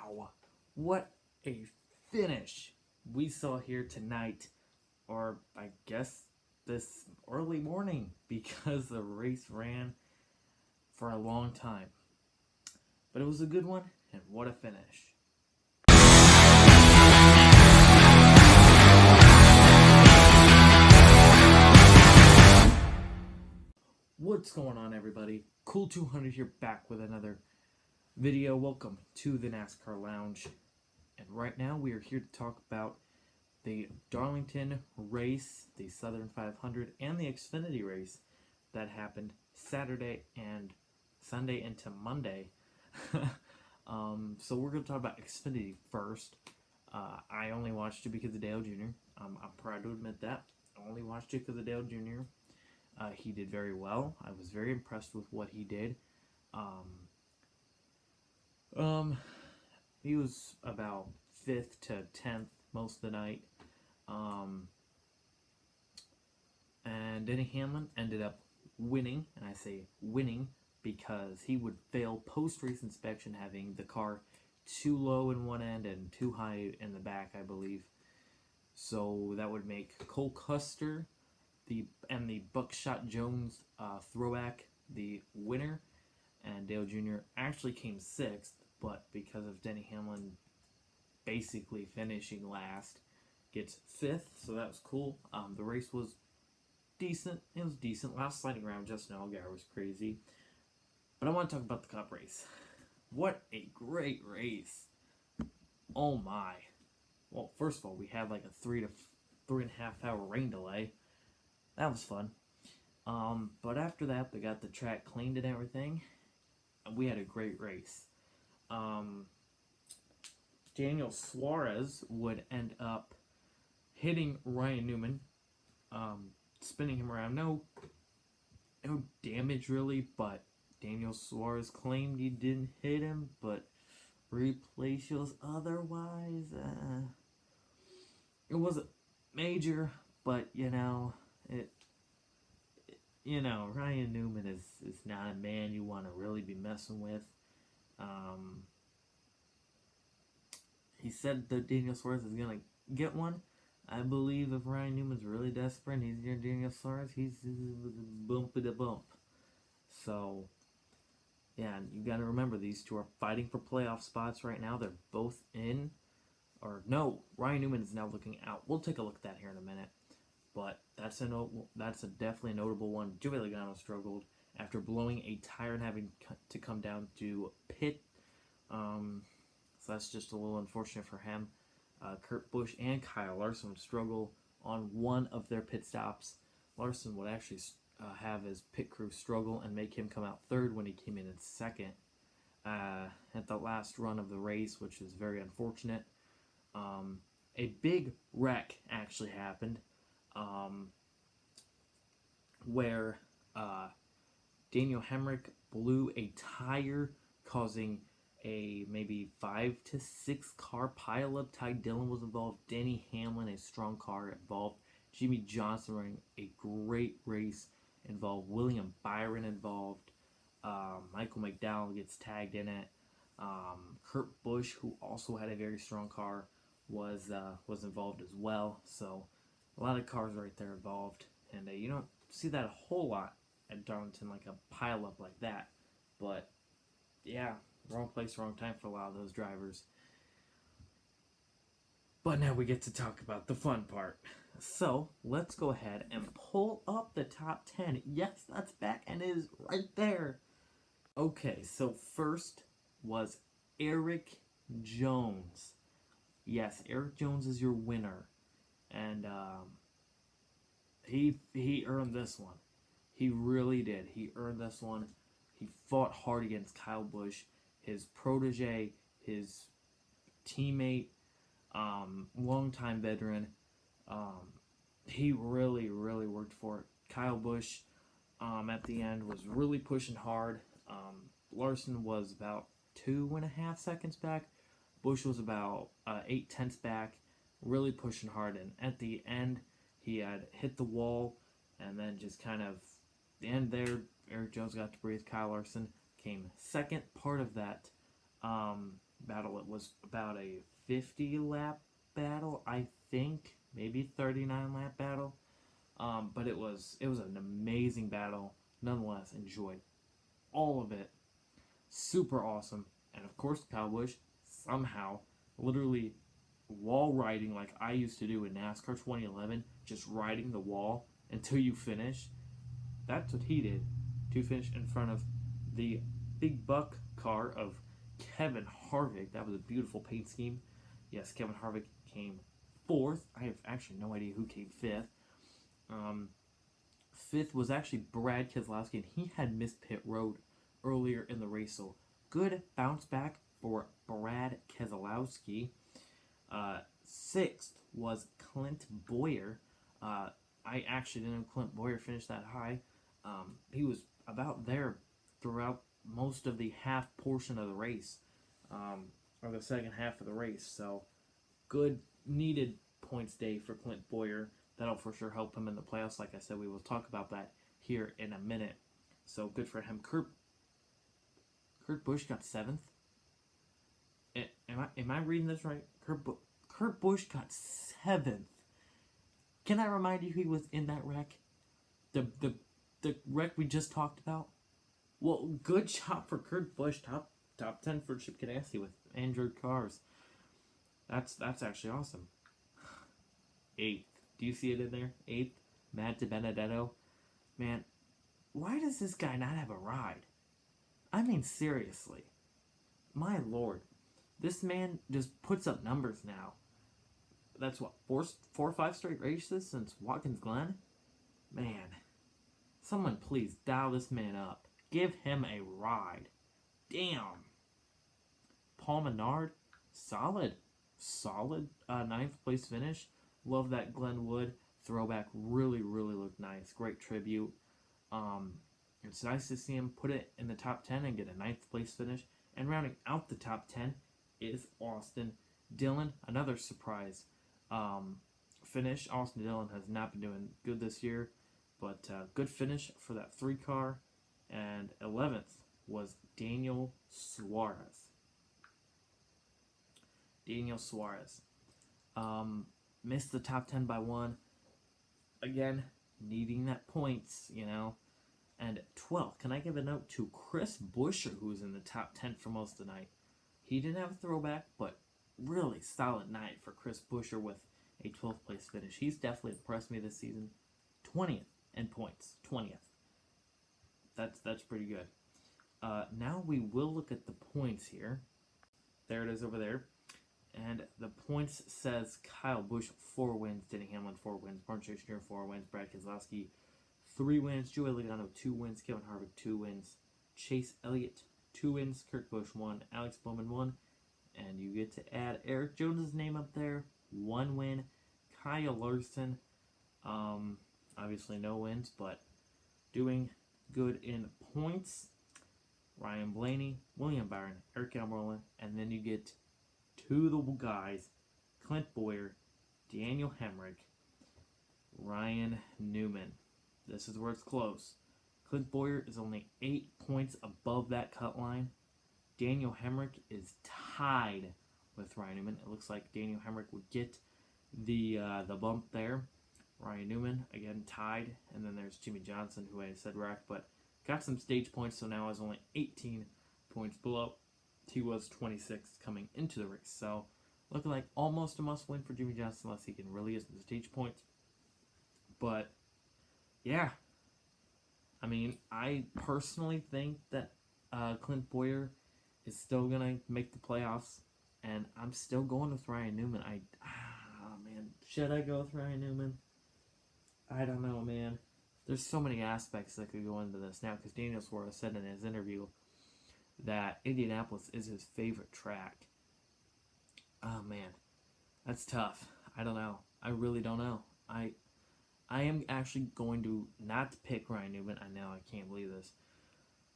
Wow, what a finish we saw here tonight, or I guess this early morning, because the race ran for a long time. But it was a good one, and what a finish. What's going on, everybody? Cool 200 here, back with another video. Welcome to the NASCAR Lounge. And right now we are here to talk about the Darlington race, the Southern 500, and the Xfinity race that happened Saturday and Sunday into Monday. So we're going to talk about Xfinity first. I only watched it because of Dale Jr. I'm proud to admit that. I only watched it because of Dale Jr. He did very well. I was very impressed with what he did. He was about 5th to 10th most of the night. And Denny Hamlin ended up winning, and I say winning because he would fail post-race inspection, having the car too low in one end and too high in the back, I believe. So that would make Cole Custer and the Buckshot Jones throwback the winner, and Dale Jr. actually came 6th, but because of Denny Hamlin basically finishing last, gets 5th, so that was cool. The race was decent. It was decent. Last lightning round, Justin Allgaier was crazy. But I want to talk about the Cup race. What a great race. Oh my. Well, first of all, we had like a 3 to 3.5 hour rain delay. That was fun. But after that, they got the track cleaned and everything, and we had a great race. Daniel Suarez would end up hitting Ryan Newman, spinning him around. No damage really, but Daniel Suarez claimed he didn't hit him, but replay shows otherwise. It wasn't major, but Ryan Newman is not a man you want to really be messing with. He said that Daniel Suarez is going to get one. I believe if Ryan Newman's really desperate and he's near Daniel Suarez, he's bumpy to bump. So, yeah, you got to remember, these two are fighting for playoff spots right now. They're both in. Or no, Ryan Newman is now looking out. We'll take a look at that here in a minute. But that's a definitely a notable one. Joey Logano struggled after blowing a tire and having to come down to pit. So that's just a little unfortunate for him. Kurt Busch and Kyle Larson would struggle on one of their pit stops. Larson would actually have his pit crew struggle and make him come out 3rd when he came in 2nd at the last run of the race, which is very unfortunate. A big wreck actually happened. Where Daniel Hemrick blew a tire, causing a maybe 5 to 6 car pileup. Ty Dillon was involved. Denny Hamlin, a strong car, involved. Jimmy Johnson running a great race involved. William Byron involved. Michael McDowell gets tagged in it. Kurt Busch, who also had a very strong car, was involved as well. So a lot of cars right there involved, and you don't see that a whole lot at Darlington, like a pileup like that. But yeah, wrong place, wrong time for a lot of those drivers. But now we get to talk about the fun part. So let's go ahead and pull up the top 10. Yes, that's back, and it is right there. Okay, so first was Erik Jones. Yes, Erik Jones is your winner. And he earned this one. He really did. He earned this one. He fought hard against Kyle Busch, his protege, his teammate, longtime veteran. He really, really worked for it. Kyle Busch, at the end, was really pushing hard. Larson was about 2.5 seconds back. Busch was about 0.8 back, really pushing hard. And at the end, he had hit the wall, and then just kind of the end there, Erik Jones got to breathe. Kyle Larson came 2nd. Part of that battle. It was about a 50 lap battle, I think, maybe 39 lap battle. But it was an amazing battle. Nonetheless, enjoyed all of it. Super awesome. And of course, Kyle Busch somehow, literally wall riding like I used to do in NASCAR 2011, just riding the wall until you finish. That's what he did to finish in front of the big buck car of Kevin Harvick. That was a beautiful paint scheme. Yes, Kevin Harvick came fourth. I have actually no idea who came fifth. Fifth was actually Brad Keselowski, and he had missed pit road earlier in the race, so good bounce back for Brad Keselowski. Sixth was Clint Bowyer. I actually didn't know Clint Bowyer finished that high. He was about there throughout most of the half portion of the race, or the second half of the race. So, good, needed points day for Clint Bowyer. That'll for sure help him in the playoffs. Like I said, we will talk about that here in a minute. So, good for him. Kurt Busch got seventh. Am I reading this right? Kurt Busch got seventh. Can I remind you he was in that wreck? The wreck we just talked about? Well, good job for Kurt Busch. Top 10 for Chip Ganassi with Android cars. That's actually awesome. Eighth. Do you see it in there? Eighth. Matt DiBenedetto. Man, why does this guy not have a ride? I mean, seriously. My lord. This man just puts up numbers now. That's what, four or five straight races since Watkins Glen? Man. Someone please dial this man up. Give him a ride. Damn. Paul Menard, solid ninth place finish. Love that Glenwood throwback. Really looked nice. Great tribute. It's nice to see him put it in the top 10 and get a ninth place finish. And rounding out the top 10 is Austin Dillon. Another surprise finish. Austin Dillon has not been doing good this year, but good finish for that 3 car. And 11th was Daniel Suarez. Missed the top 10 by 1. Again, needing that points, And 12th, can I give a note to Chris Buescher, who was in the top 10 for most of the night? He didn't have a throwback, but really solid night for Chris Buescher with a 12th place finish. He's definitely impressed me this season. 20th in points. 20th. That's pretty good. Now we will look at the points here. There it is over there. And the points says Kyle Busch 4 wins, Denny Hamlin 4 wins, Martin Truex Jr. 4 wins, Brad Keselowski 3 wins, Joey Logano 2 wins, Kevin Harvick 2 wins, Chase Elliott 2 wins, Kurt Busch 1, Alex Bowman 1, and you get to add Erik Jones' name up there, 1 win, Kyle Larson, obviously no wins, but doing good in points, Ryan Blaney, William Byron, Eric Almirola, and then you get to the guys, Clint Bowyer, Daniel Hemrick, Ryan Newman. This is where it's close. Clint Bowyer is only 8 points above that cut line. Daniel Hemrick is tied with Ryan Newman. It looks like Daniel Hemrick would get the bump there. Ryan Newman, again, tied. And then there's Jimmy Johnson, who I said wrecked, but got some stage points, so now is only 18 points below. He was 26th coming into the race. So, looking like almost a must-win for Jimmy Johnson unless he can really get some stage points. But, yeah. I mean, I personally think that Clint Bowyer is still going to make the playoffs. And I'm still going with Ryan Newman. Man. Should I go with Ryan Newman? I don't know, man. There's so many aspects that could go into this now, because Daniel Suarez said in his interview that Indianapolis is his favorite track. Oh, man. That's tough. I don't know. I really don't know. I am actually going to not pick Ryan Newman. I know, I can't believe this.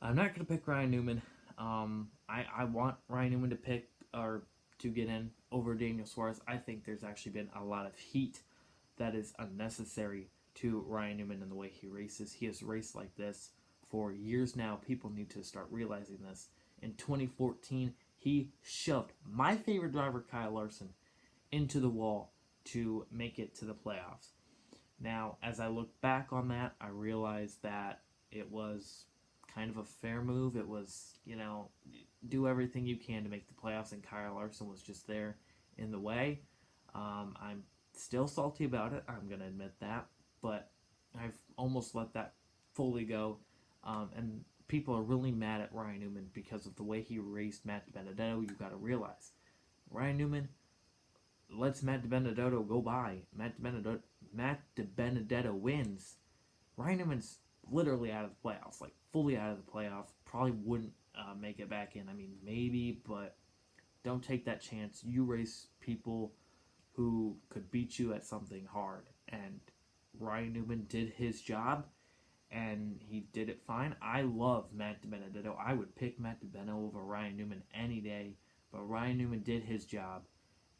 I'm not going to pick Ryan Newman. I want Ryan Newman to pick, or to get in over Daniel Suarez. I think there's actually been a lot of heat that is unnecessary to Ryan Newman in the way he races. He has raced like this for years now. People need to start realizing this. In 2014, He shoved my favorite driver, Kyle Larson, into the wall to make it to the playoffs. Now, as I look back on that, I realized that it was kind of a fair move. It was, do everything you can to make the playoffs, and Kyle Larson was just there in the way. I'm still salty about it, I'm going to admit that, but I've almost let that fully go. And people are really mad at Ryan Newman because of the way he raced Matt DiBenedetto. You've got to realize, Ryan Newman lets Matt DiBenedetto go by. Matt DiBenedetto wins. Ryan Newman's literally out of the playoffs, like fully out of the playoffs. Probably wouldn't make it back in. I mean, maybe, but don't take that chance. You race people who could beat you at something hard, and Ryan Newman did his job, and he did it fine. I love Matt DiBenedetto. I would pick Matt DiBenedetto over Ryan Newman any day, but Ryan Newman did his job,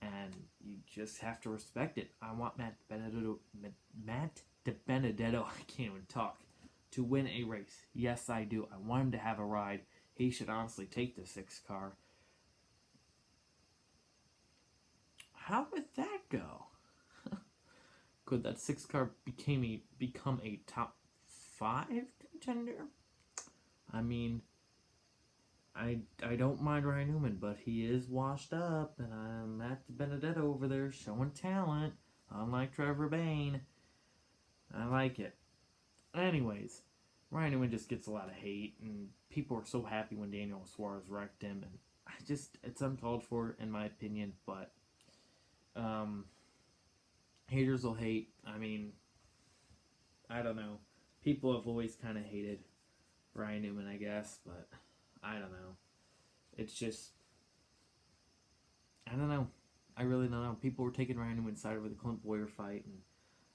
and you just have to respect it. I want Matt DiBenedetto, I can't even talk, to win a race. Yes, I do. I want him to have a ride. He should honestly take the 6 car. How would that go? Could that 6 car become a top 5 contender? I mean, I don't mind Ryan Newman, but he is washed up, and Matt DiBenedetto over there showing talent, unlike Trevor Bayne. I like it. Anyways, Ryan Newman just gets a lot of hate, and people are so happy when Daniel Suarez wrecked him, and it's uncalled for in my opinion, but haters will hate. I mean, I don't know. People have always kind of hated Ryan Newman, I guess, but I don't know. It's just, I don't know. I really don't know. People were taking Ryan Newman's side over the Clint Boyer fight, and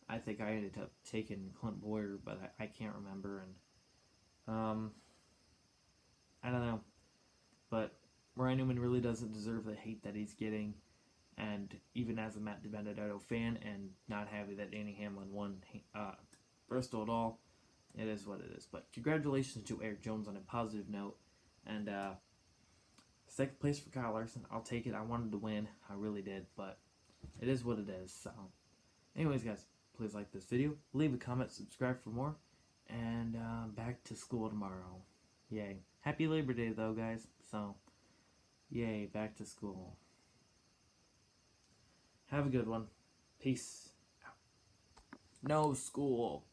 I think I ended up taking Clint Boyer, but I can't remember, and I don't know. But Ryan Newman really doesn't deserve the hate that he's getting, and even as a Matt DiBenedetto fan and not happy that Danny Hamlin won Bristol at all, it is what it is. But congratulations to Erik Jones on a positive note, and 2nd place for Kyle Larson. I'll take it. I wanted to win. I really did, but it is what it is. So, anyways, guys, please like this video, leave a comment, subscribe for more, and back to school tomorrow. Yay. Happy Labor Day, though, guys. So, yay, back to school. Have a good one. Peace out. No school.